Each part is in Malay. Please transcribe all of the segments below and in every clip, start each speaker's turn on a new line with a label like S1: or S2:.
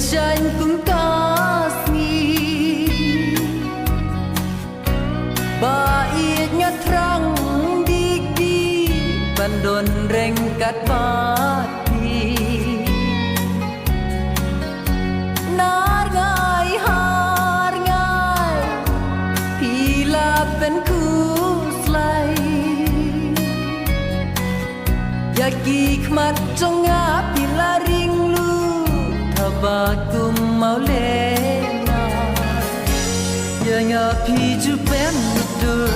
S1: Sunshine pun kasih baiknya terang dikdi bandon rengkat mati nar ngai har ngai pila pen kuslai yaki khmat jonga pila ring lu bakum mau lena yang api jupen dur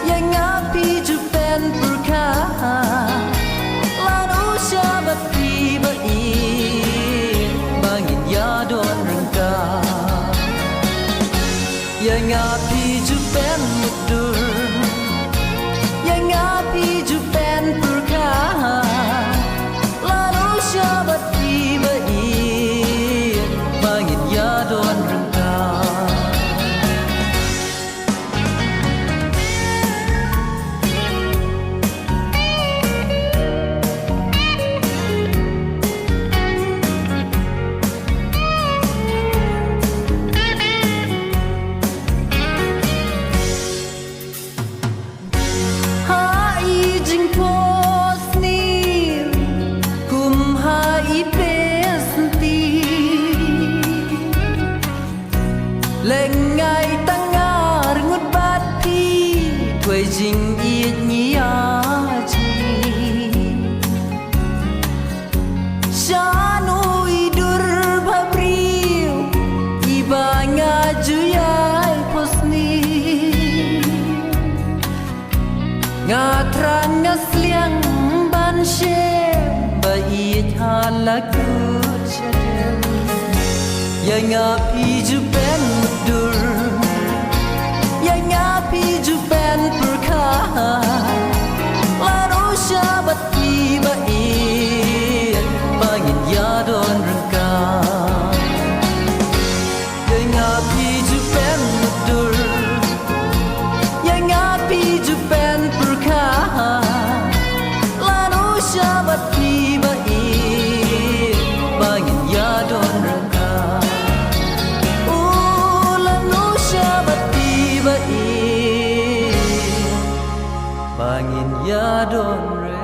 S1: yang api jupen berkah lalu syabat tiba bangin ya don rengka yang api jupen dur yang api jupen berkah lalu syabat lagu cedem yang api juben dur yang api juben perkah lalu syabat tiba bangin yadon rengkang yang api juben dur yang api juben perkah lalu syabat tiba bangin yadon rengkang lalu syabat tiba bangin yadon rengkang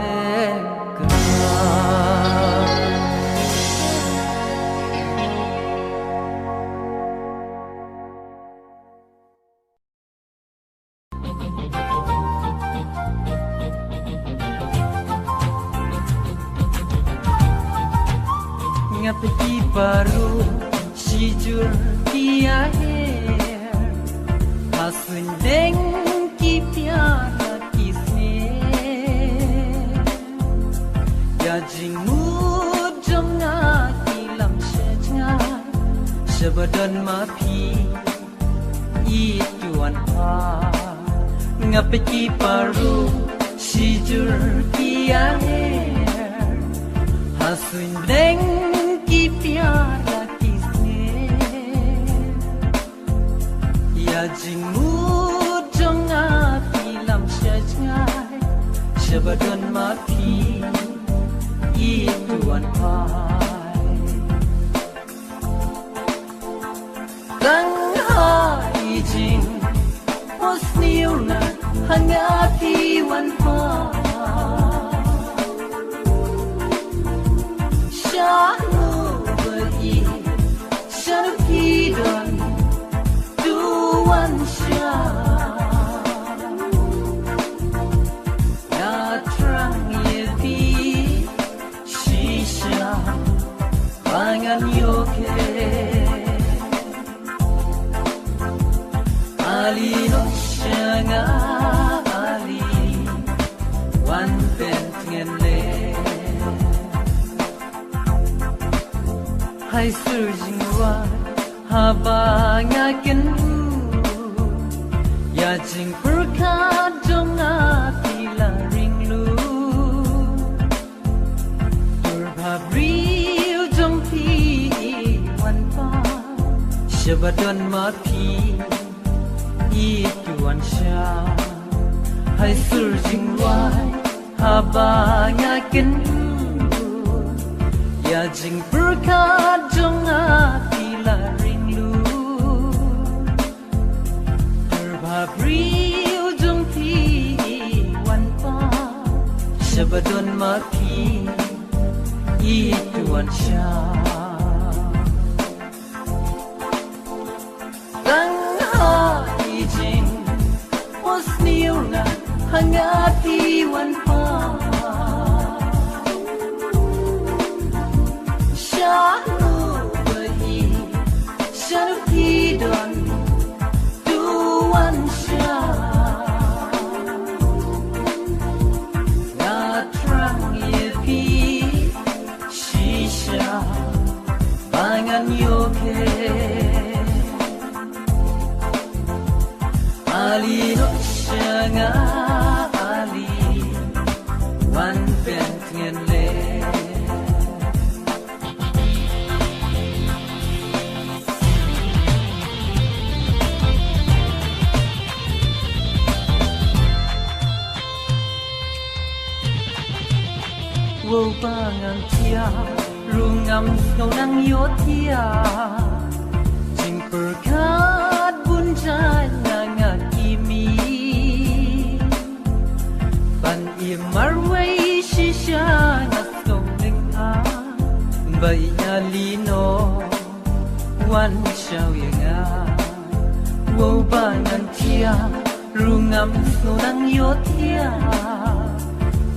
S1: ngapeti baru sijur dia her hasun deng ki piara kisne ya jing mud jom na kilam shejna shabadan mapi ituan pa ngapeti baru sijur dia her hasun deng piara kisne ya jing mud jong api lam shajngai shabadon mapi ituan pai tang hai jing pos niuna hangapi wan pa sha Shanupidon Duan Sha Na Trang Yepi Shisha Pangan Yoke Ali no Shanga Ali Wan Bentngen Le Hai surging habang akin ya jing perkat dong api laring lu berbabril dong pi wan pa shabadon mapi ituan sya hai surging wai habang akin ya jing perkat dong api laring Abril jong pi wan pa shabadon mapi ituan sya tang hai jing pos niuna hangapi wan pa shanu bahi shanu pidon Duan Sha Na Trang Yepi Shisha Pangan Yoke Ali no Shanga Ali Wan Bentngen Le Wo bangang tia rungam kau nang yo tia jing perkat bunjai nanga kimi ban i marway shisha na kau ning a bai alino wan shao yanga wo bangang tia rungam kau nang yo tia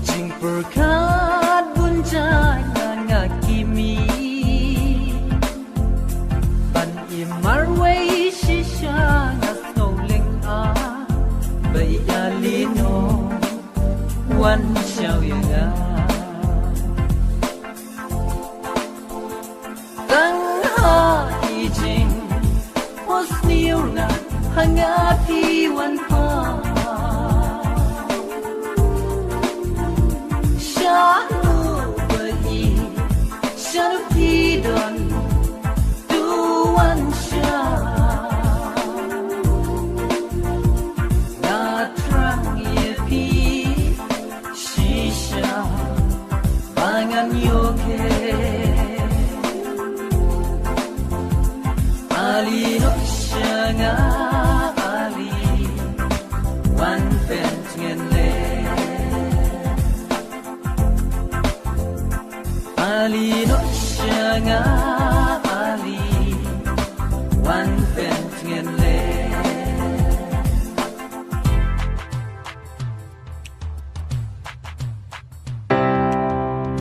S1: jing perkat bunjai nanga kimi ban i marway shisha na kau ling a bai alino wan shao yanga hangati wan pa shanu bagi shanu pidon duan sha na trang ye pi shisha bangan yoke ali no shanga ali wan pen ngen le ali no shanga ali wan pen ngen le